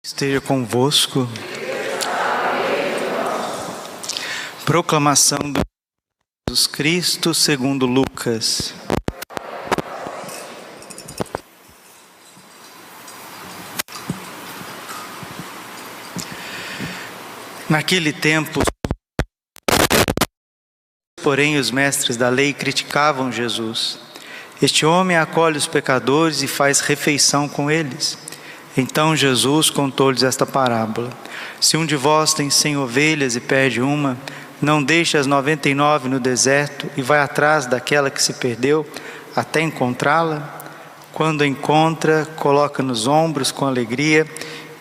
Esteja convosco. Proclamação do Jesus Cristo segundo Lucas. Naquele tempo, porém, os mestres da lei criticavam Jesus. Este homem acolhe os pecadores e faz refeição com eles. Então Jesus contou-lhes esta parábola: se um de vós tem 100 ovelhas e perde uma, não deixa as 99 no deserto e vai atrás daquela que se perdeu até encontrá-la? Quando a encontra, coloca nos ombros com alegria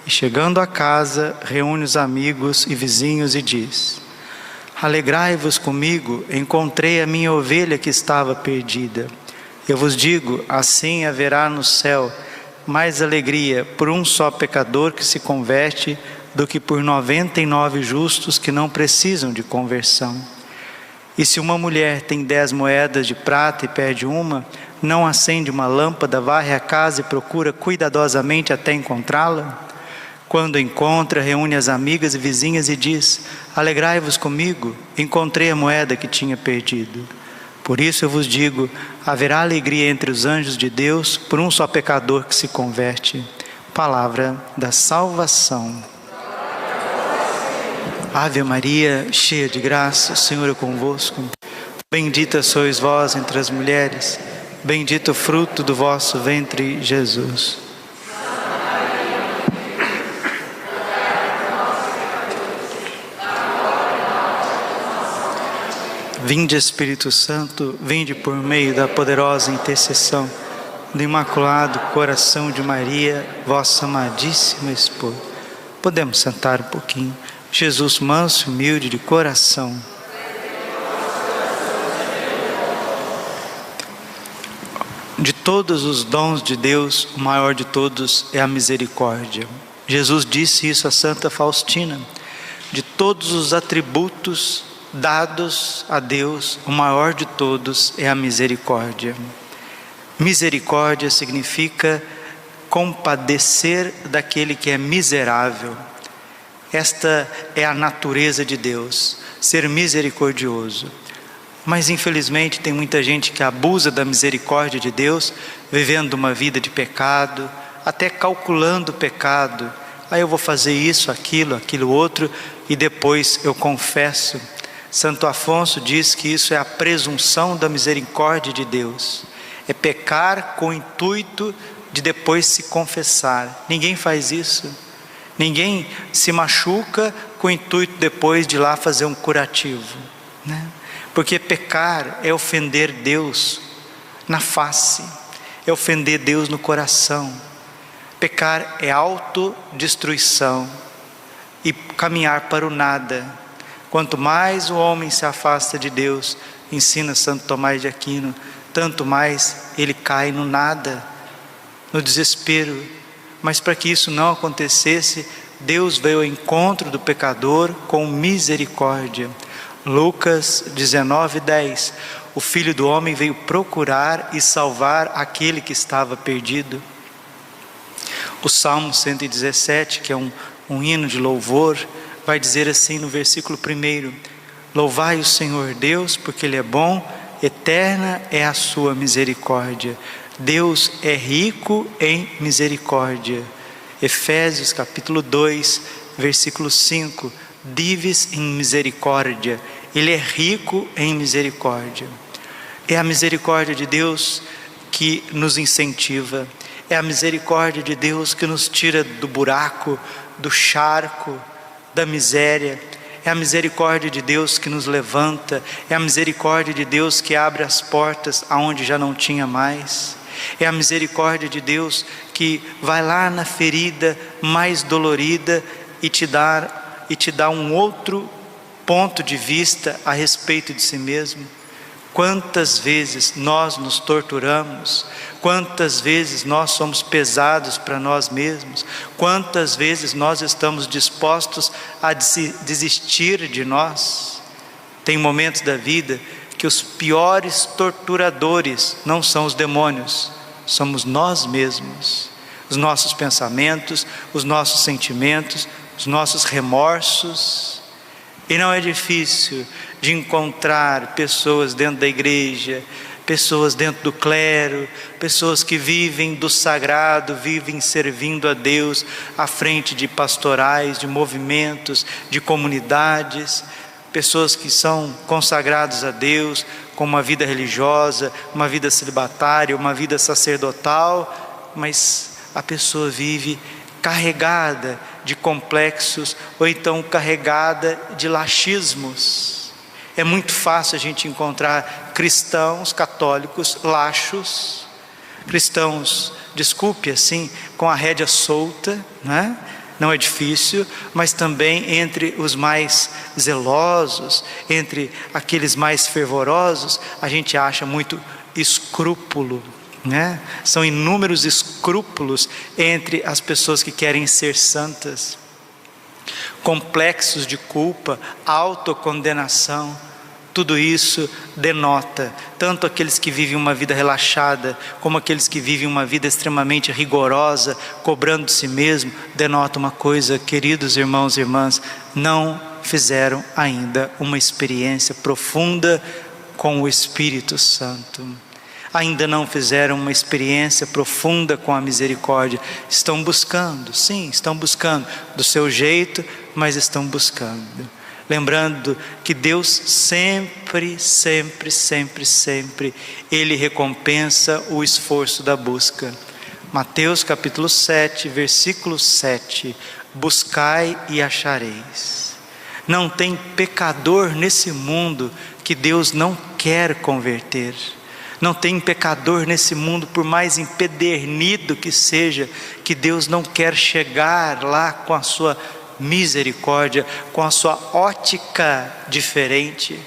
e, chegando a casa, reúne os amigos e vizinhos e diz: alegrai-vos comigo, encontrei a minha ovelha que estava perdida. Eu vos digo, assim haverá no céu mais alegria por um só pecador que se converte do que por 99 justos que não precisam de conversão. E se uma mulher tem 10 moedas de prata e perde uma, não acende uma lâmpada, varre a casa e procura cuidadosamente até encontrá-la? Quando encontra, reúne as amigas e vizinhas e diz: alegrai-vos comigo, encontrei a moeda que tinha perdido. Por isso eu vos digo, haverá alegria entre os anjos de Deus por um só pecador que se converte. Palavra da salvação. Ave Maria, cheia de graça, o Senhor é convosco. Bendita sois vós entre as mulheres, bendito o fruto do vosso ventre, Jesus. Vinde, Espírito Santo, vinde por meio da poderosa intercessão do Imaculado Coração de Maria, vossa amadíssima esposa. Podemos sentar um pouquinho. Jesus manso e humilde de coração. De todos os dons de Deus, o maior de todos é a misericórdia. Jesus disse isso a Santa Faustina. De todos os atributos dados a Deus, o maior de todos é a misericórdia. Misericórdia significa compadecer daquele que é miserável. Esta é a natureza de Deus, ser misericordioso. Mas infelizmente tem muita gente que abusa da misericórdia de Deus, vivendo uma vida de pecado, até calculando o pecado. Aí eu vou fazer isso, aquilo outro, e depois eu confesso. Santo Afonso diz que isso é a presunção da misericórdia de Deus. É pecar com o intuito de depois se confessar. Ninguém faz isso. Ninguém se machuca com o intuito depois de ir lá fazer um curativo, né? Porque pecar é ofender Deus na face, é ofender Deus no coração. Pecar é autodestruição e caminhar para o nada. Quanto mais o homem se afasta de Deus, ensina Santo Tomás de Aquino, tanto mais ele cai no nada, no desespero. Mas para que isso não acontecesse, Deus veio ao encontro do pecador com misericórdia. Lucas 19:10, o Filho do Homem veio procurar e salvar aquele que estava perdido. O Salmo 117, que é um hino de louvor, vai dizer assim no versículo 1: louvai o Senhor Deus, porque Ele é bom, eterna é a sua misericórdia. Deus é rico em misericórdia. Efésios capítulo 2, versículo 5: divis in misericórdia. Ele é rico em misericórdia. É a misericórdia de Deus que nos incentiva. É a misericórdia de Deus que nos tira do buraco, do charco, da miséria. É a misericórdia de Deus que nos levanta. É a misericórdia de Deus que abre as portas aonde já não tinha mais. É a misericórdia de Deus que vai lá na ferida mais dolorida e te dá um outro ponto de vista a respeito de si mesmo. Quantas vezes nós nos torturamos, quantas vezes nós somos pesados para nós mesmos, quantas vezes nós estamos dispostos a desistir de nós. Tem momentos da vida que os piores torturadores não são os demônios, somos nós mesmos. os nossos pensamentos, os nossos sentimentos, os nossos remorsos. E não é difícil de encontrar pessoas dentro da igreja, pessoas dentro do clero, pessoas que vivem do sagrado, vivem servindo a Deus à frente de pastorais, de movimentos, de comunidades, pessoas que são consagrados a Deus com uma vida religiosa, uma vida celibatária, uma vida sacerdotal, mas a pessoa vive carregada de complexos ou então carregada de laxismos. É muito fácil a gente encontrar cristãos católicos laxos, cristãos, desculpe assim, com a rédea solta, né? Não é difícil, mas também entre os mais zelosos, entre aqueles mais fervorosos, a gente acha muito escrúpulo, né? São inúmeros escrúpulos entre as pessoas que querem ser santas, complexos de culpa, autocondenação. Tudo isso denota tanto aqueles que vivem uma vida relaxada, como aqueles que vivem uma vida extremamente rigorosa, cobrando de si mesmo. Denota uma coisa, queridos irmãos e irmãs, não fizeram ainda uma experiência profunda com o Espírito Santo. Ainda não fizeram uma experiência profunda com a misericórdia. Estão buscando, sim, estão buscando do seu jeito, mas estão buscando. Lembrando que Deus sempre, Ele recompensa o esforço da busca. Mateus capítulo 7, versículo 7. Buscai e achareis. Não tem pecador nesse mundo que Deus não quer converter. Não tem pecador nesse mundo, por mais empedernido que seja, que Deus não quer chegar lá com a sua misericórdia, com a sua ótica diferente.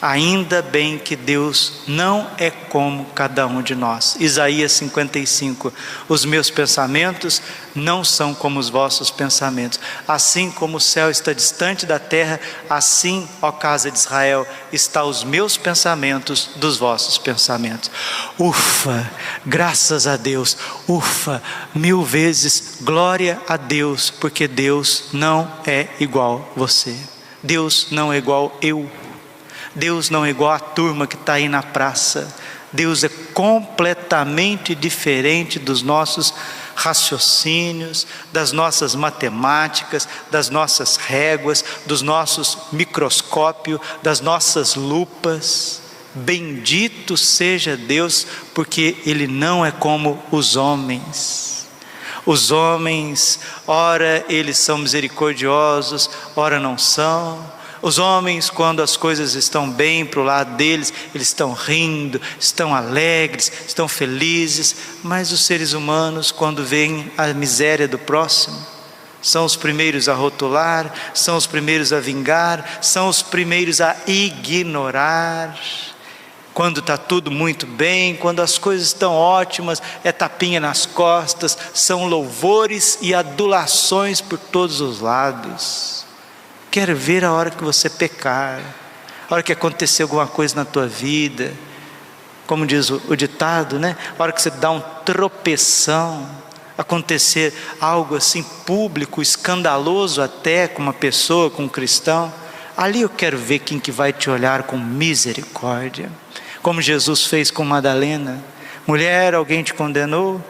Ainda bem que Deus não é como cada um de nós. Isaías 55, os meus pensamentos não são como os vossos pensamentos. Assim como o céu está distante da terra, assim, ó casa de Israel, está os meus pensamentos dos vossos pensamentos. Ufa, graças a Deus, ufa, 1000 vezes, glória a Deus, porque Deus não é igual você. Deus não é igual eu. Deus não é igual a turma que está aí na praça. Deus é completamente diferente dos nossos raciocínios, das nossas matemáticas, das nossas réguas, dos nossos microscópios, das nossas lupas. Bendito seja Deus, porque Ele não é como os homens. Os homens, ora eles são misericordiosos, ora não são. Os homens, quando as coisas estão bem para o lado deles, eles estão rindo, estão alegres, estão felizes. Mas os seres humanos, quando veem a miséria do próximo, são os primeiros a rotular, são os primeiros a vingar, são os primeiros a ignorar. Quando está tudo muito bem, quando as coisas estão ótimas, é tapinha nas costas, são louvores e adulações por todos os lados. Quero ver a hora que você pecar, a hora que acontecer alguma coisa na tua vida, como diz o ditado, né? A hora que você dá um tropeção, acontecer algo assim público, escandaloso até com uma pessoa, com um cristão, ali eu quero ver quem que vai te olhar com misericórdia, como Jesus fez com Madalena. Mulher, alguém te condenou?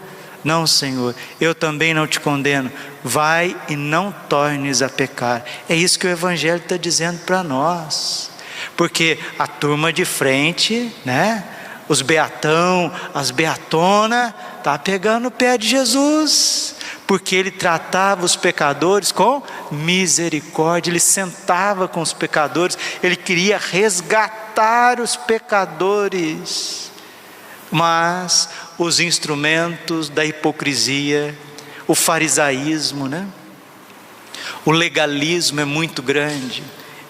Não, Senhor, eu também não te condeno. Vai e não tornes a pecar. É isso que o Evangelho está dizendo para nós. Porque a turma de frente, né? Os beatão, as beatonas, está pegando o pé de Jesus. Porque Ele tratava os pecadores com misericórdia. Ele sentava com os pecadores. Ele queria resgatar os pecadores. Mas os instrumentos da hipocrisia, o farisaísmo, né? O legalismo é muito grande,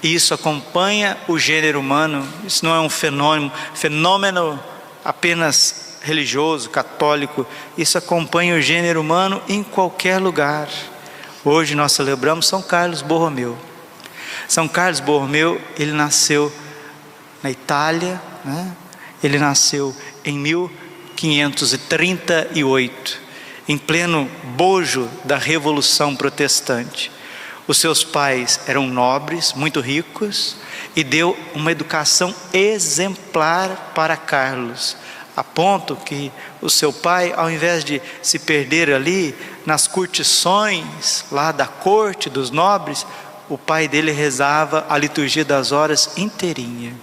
e isso acompanha o gênero humano. Isso não é um fenômeno apenas religioso, católico. Isso acompanha o gênero humano em qualquer lugar. Hoje nós celebramos São Carlos Borromeu. São Carlos Borromeu, ele nasceu na Itália, né? Ele nasceu em 1538, em pleno bojo da Revolução Protestante. Os seus pais eram nobres, muito ricos, e deu uma educação exemplar para Carlos, a ponto que o seu pai, ao invés de se perder ali nas curtições lá da corte dos nobres, o pai dele rezava a liturgia das horas inteirinha.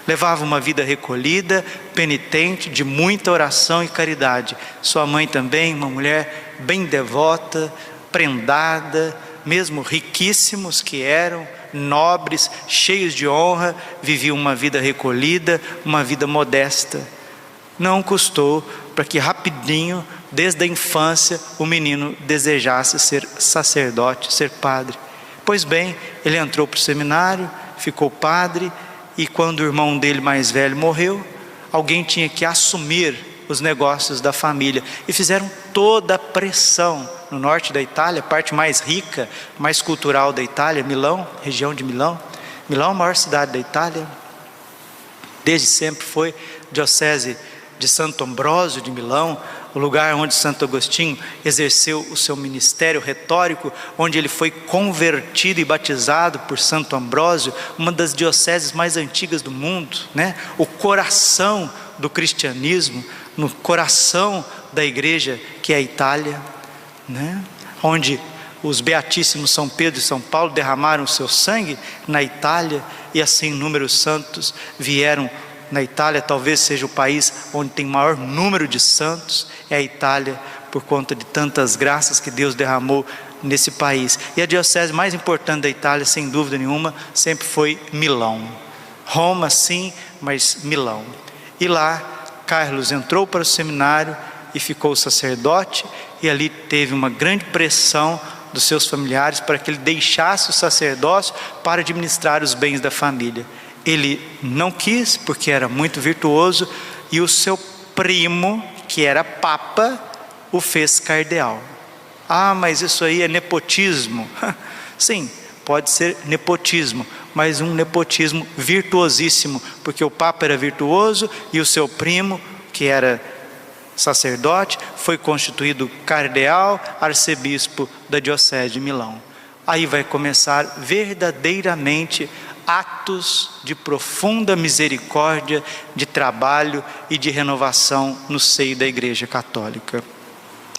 Levava uma vida recolhida, penitente, de muita oração e caridade. Sua mãe também, uma mulher bem devota, prendada, mesmo riquíssimos que eram, nobres, cheios de honra, viviam uma vida recolhida, uma vida modesta. Não custou para que rapidinho, desde a infância, o menino desejasse ser sacerdote, ser padre. Pois bem, ele entrou para o seminário, ficou padre, e quando o irmão dele mais velho morreu, alguém tinha que assumir os negócios da família, e fizeram toda a pressão no norte da Itália, parte mais rica, mais cultural da Itália, Milão, região de Milão. Milão é a maior cidade da Itália, desde sempre foi diocese de Santo Ambrósio de Milão, o lugar onde Santo Agostinho exerceu o seu ministério retórico, onde ele foi convertido e batizado por Santo Ambrósio, uma das dioceses mais antigas do mundo, né? O coração do cristianismo, no coração da igreja que é a Itália, né? Onde os beatíssimos São Pedro e São Paulo derramaram o seu sangue na Itália, e assim inúmeros santos vieram na Itália. Talvez seja o país onde tem maior número de santos, é a Itália, por conta de tantas graças que Deus derramou nesse país. E a diocese mais importante da Itália, sem dúvida nenhuma, sempre foi Milão. Roma sim, mas Milão. E lá Carlos entrou para o seminário e ficou sacerdote, e ali teve uma grande pressão dos seus familiares para que ele deixasse o sacerdócio para administrar os bens da família. Ele não quis, porque era muito virtuoso, e o seu primo, que era papa, o fez cardeal. Ah, mas isso aí é nepotismo. Sim, pode ser nepotismo, mas um nepotismo virtuosíssimo, porque o papa era virtuoso e o seu primo, que era sacerdote, foi constituído cardeal, arcebispo da diocese de Milão. Aí vai começar verdadeiramente atos de profunda misericórdia, de trabalho e de renovação no seio da Igreja Católica.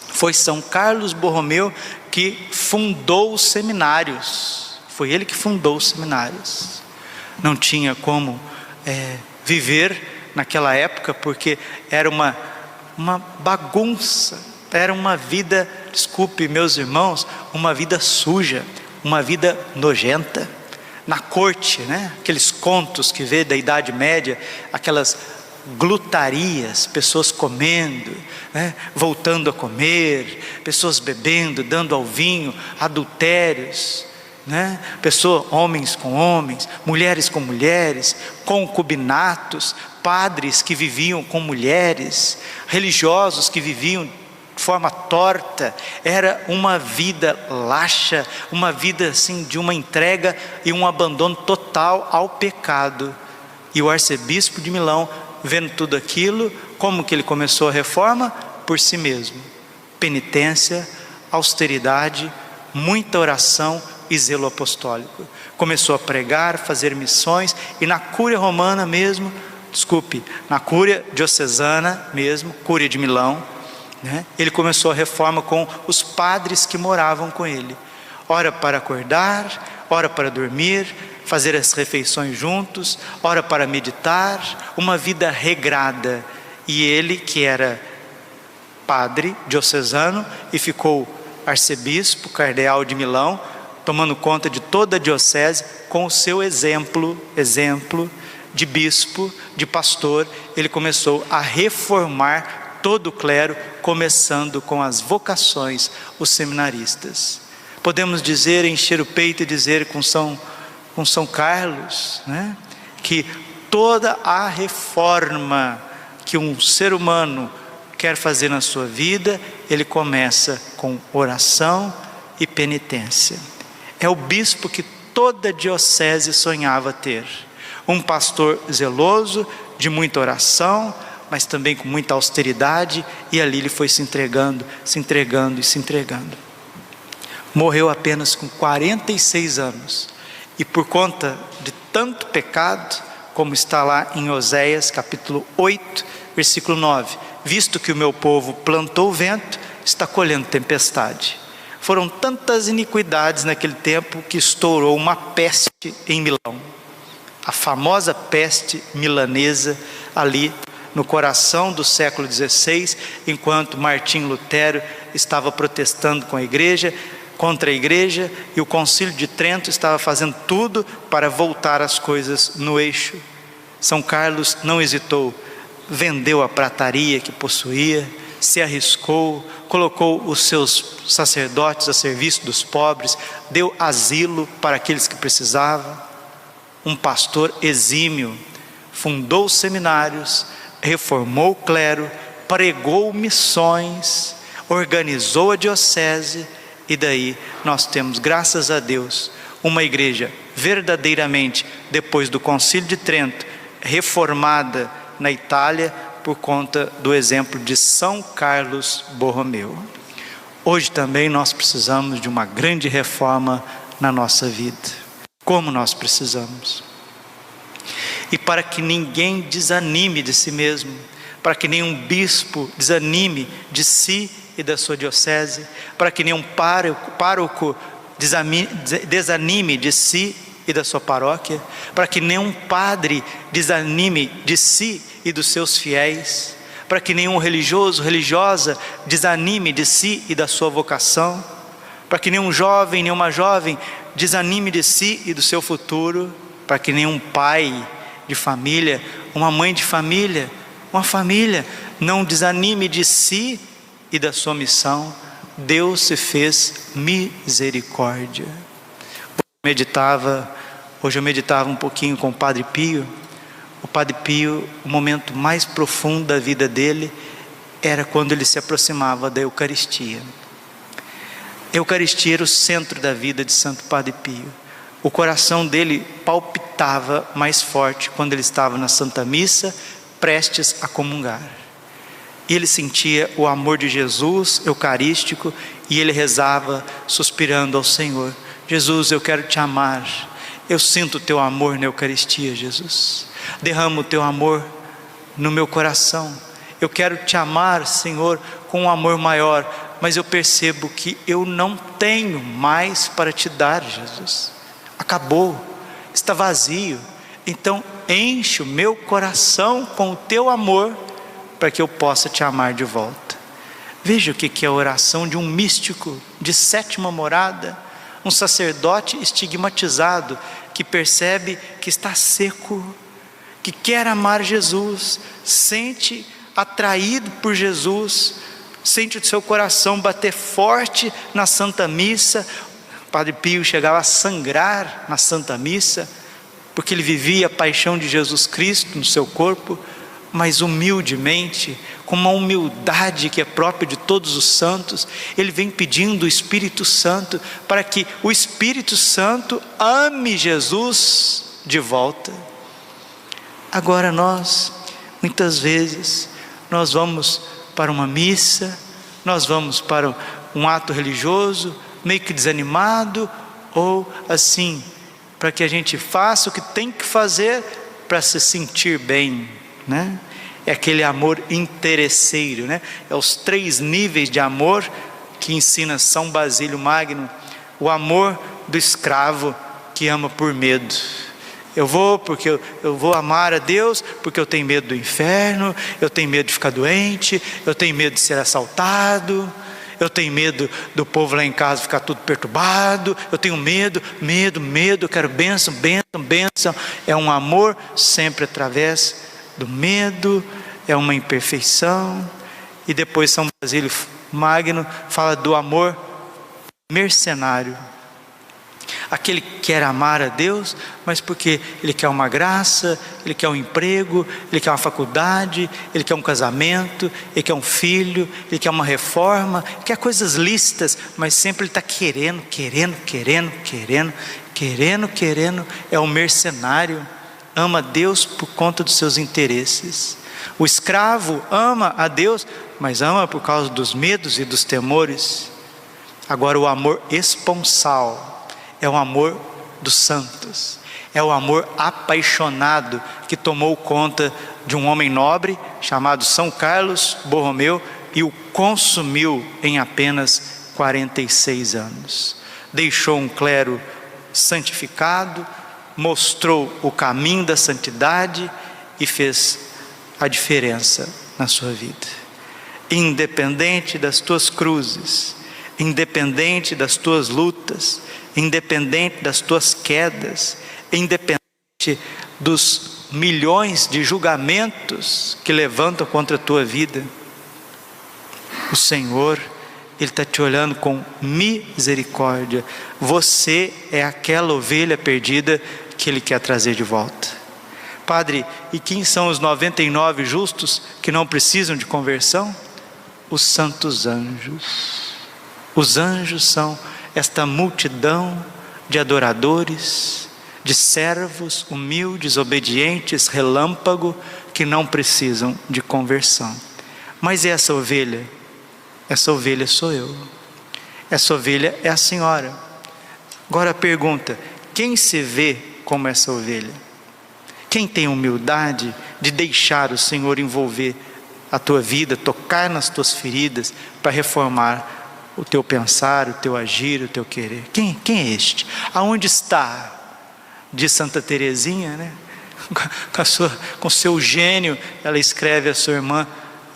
Foi São Carlos Borromeu que fundou os seminários. Foi ele que fundou os seminários. Não tinha como viver naquela época, porque era uma bagunça, era uma vida, desculpe meus irmãos, uma vida suja, uma vida nojenta. Na corte, né? Aqueles contos que vê da Idade Média, aquelas glutarias, pessoas comendo, né? Voltando a comer, pessoas bebendo, dando ao vinho, adultérios, né? Homens com homens, mulheres com mulheres, concubinatos, padres que viviam com mulheres, religiosos que viviam de forma torta. Era uma vida laxa, uma vida assim de uma entrega e um abandono total ao pecado. E o arcebispo de Milão, vendo tudo aquilo, como que ele começou a reforma? Por si mesmo. Penitência, austeridade, muita oração e zelo apostólico. Começou a pregar, fazer missões, e na Cúria Romana mesmo, na Cúria Diocesana mesmo, Cúria de Milão, né? Ele começou a reforma com os padres que moravam com ele. Hora para acordar, hora para dormir, fazer as refeições juntos, hora para meditar, uma vida regrada. E ele, que era padre diocesano e ficou arcebispo, cardeal de Milão, tomando conta de toda a diocese, com o seu exemplo de bispo, de pastor, ele começou a reformar todo o clero, começando com as vocações, os seminaristas. Podemos dizer, encher o peito e dizer com São Carlos, né, que toda a reforma que um ser humano quer fazer na sua vida, ele começa com oração e penitência. É o bispo que toda diocese sonhava ter. Um pastor zeloso, de muita oração, mas também com muita austeridade, e ali ele foi se entregando, se entregando e se entregando. Morreu apenas com 46 anos, e por conta de tanto pecado, como está lá em Oséias capítulo 8, versículo 9, visto que o meu povo plantou o vento, está colhendo tempestade. Foram tantas iniquidades naquele tempo que estourou uma peste em Milão, a famosa peste milanesa, ali no coração do século XVI, enquanto Martim Lutero estava protestando contra a igreja, e o Concílio de Trento estava fazendo tudo para voltar as coisas no eixo. São Carlos não hesitou, vendeu a prataria que possuía, se arriscou, colocou os seus sacerdotes a serviço dos pobres, deu asilo para aqueles que precisavam. Um pastor exímio, fundou seminários, reformou o clero, pregou missões, organizou a diocese, e daí nós temos, graças a Deus, uma igreja verdadeiramente, depois do Concílio de Trento, reformada na Itália, por conta do exemplo de São Carlos Borromeu. Hoje também nós precisamos de uma grande reforma na nossa vida. Como nós precisamos. E para que ninguém desanime de si mesmo, para que nenhum bispo desanime de si e da sua diocese, para que nenhum pároco desanime de si e da sua paróquia, para que nenhum padre desanime de si e dos seus fiéis, para que nenhum religioso, religiosa desanime de si e da sua vocação, para que nenhum jovem, nenhuma jovem desanime de si e do seu futuro, para que nenhum pai de família, uma mãe de família, uma família não desanime de si e da sua missão. Deus se fez misericórdia. Hoje eu meditava um pouquinho com o Padre Pio. O Padre Pio, o momento mais profundo da vida dele era quando ele se aproximava da Eucaristia. A Eucaristia era o centro da vida de Santo Padre Pio. O coração dele palpitava mais forte quando ele estava na Santa Missa, prestes a comungar. E ele sentia o amor de Jesus eucarístico, e ele rezava suspirando ao Senhor: Jesus, eu quero te amar, eu sinto o teu amor na Eucaristia, Jesus, derrama o teu amor no meu coração, eu quero te amar, Senhor, com um amor maior, mas eu percebo que eu não tenho mais para te dar, Jesus, acabou, está vazio, então enche o meu coração com o teu amor, para que eu possa te amar de volta. Veja o que é a oração de um místico de sétima morada, um sacerdote estigmatizado, que percebe que está seco, que quer amar Jesus, sente atraído por Jesus, sente o seu coração bater forte na Santa Missa. Padre Pio chegava a sangrar na Santa Missa, porque ele vivia a paixão de Jesus Cristo no seu corpo, mas humildemente, com uma humildade que é própria de todos os santos, ele vem pedindo o Espírito Santo, para que o Espírito Santo ame Jesus de volta. Agora nós, muitas vezes, nós vamos para uma missa, nós vamos para um ato religioso, meio que desanimado, ou assim, para que a gente faça o que tem que fazer para se sentir bem, né? É aquele amor interesseiro, né? É os 3 níveis de amor que ensina São Basílio Magno. O amor do escravo que ama por medo. Eu vou porque eu vou amar a Deus porque eu tenho medo do inferno, eu tenho medo de ficar doente, eu tenho medo de ser assaltado, eu tenho medo do povo lá em casa ficar tudo perturbado, eu tenho medo, eu quero bênção. É um amor sempre através do medo, é uma imperfeição. E depois São Basílio Magno fala do amor mercenário, aquele que quer amar a Deus, mas porque ele quer uma graça, ele quer um emprego, ele quer uma faculdade, ele quer um casamento, ele quer um filho, ele quer uma reforma, quer coisas lícitas, mas sempre ele está querendo, é um mercenário. Ama Deus por conta dos seus interesses. O escravo ama a Deus, mas ama por causa dos medos e dos temores. Agora o amor esponsal é o amor dos santos, é o amor apaixonado que tomou conta de um homem nobre chamado São Carlos Borromeu e o consumiu em apenas 46 anos. Deixou um clero santificado, mostrou o caminho da santidade e fez a diferença na sua vida. Independente das tuas cruzes, independente das tuas lutas, independente das tuas quedas, independente dos milhões de julgamentos que levantam contra a tua vida, o Senhor, Ele está te olhando com misericórdia. Você é aquela ovelha perdida que Ele quer trazer de volta. Padre, e quem são os 99 justos que não precisam de conversão? Os santos anjos. Os anjos são esta multidão de adoradores, de servos humildes, obedientes, relâmpago, que não precisam de conversão. Mas essa ovelha sou eu. Essa ovelha é a senhora. Agora a pergunta: quem se vê como essa ovelha? Quem tem humildade de deixar o Senhor envolver a tua vida, tocar nas tuas feridas, para reformar o teu pensar, o teu agir, o teu querer? Quem é este? Aonde está? Diz Santa Teresinha, né? Com seu gênio, ela escreve a sua irmã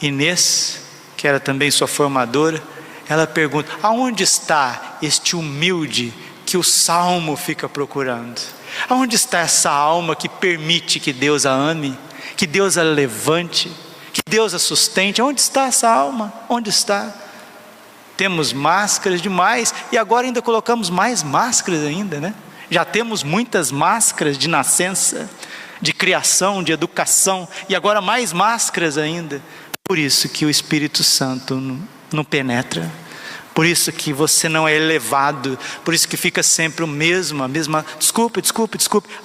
Inês, que era também sua formadora. Ela pergunta: aonde está este humilde que o Salmo fica procurando? Aonde está essa alma que permite que Deus a ame, que Deus a levante, que Deus a sustente? Onde está essa alma? Onde está? Temos máscaras demais, e agora ainda colocamos mais máscaras ainda, né? Já temos muitas máscaras de nascença, de criação, de educação, e agora mais máscaras ainda. Por isso que o Espírito Santo não penetra, por isso que você não é elevado, por isso que fica sempre a mesma, desculpe,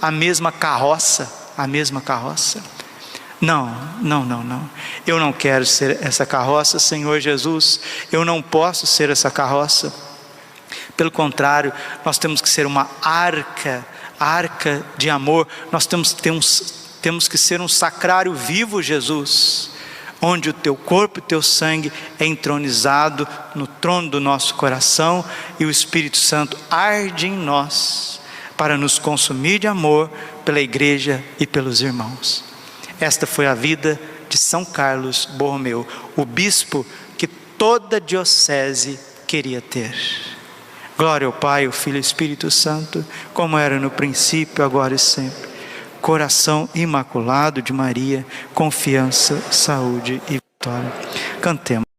a mesma carroça. Não, eu não quero ser essa carroça, Senhor Jesus, eu não posso ser essa carroça. Pelo contrário, nós temos que ser uma arca de amor. Nós temos que ser um sacrário vivo, Jesus, onde o teu corpo e o teu sangue é entronizado no trono do nosso coração, e o Espírito Santo arde em nós para nos consumir de amor pela igreja e pelos irmãos. Esta foi a vida de São Carlos Borromeu, o bispo que toda diocese queria ter. Glória ao Pai, ao Filho e ao Espírito Santo, como era no princípio, agora e sempre. Coração imaculado de Maria, confiança, saúde e vitória. Cantemos.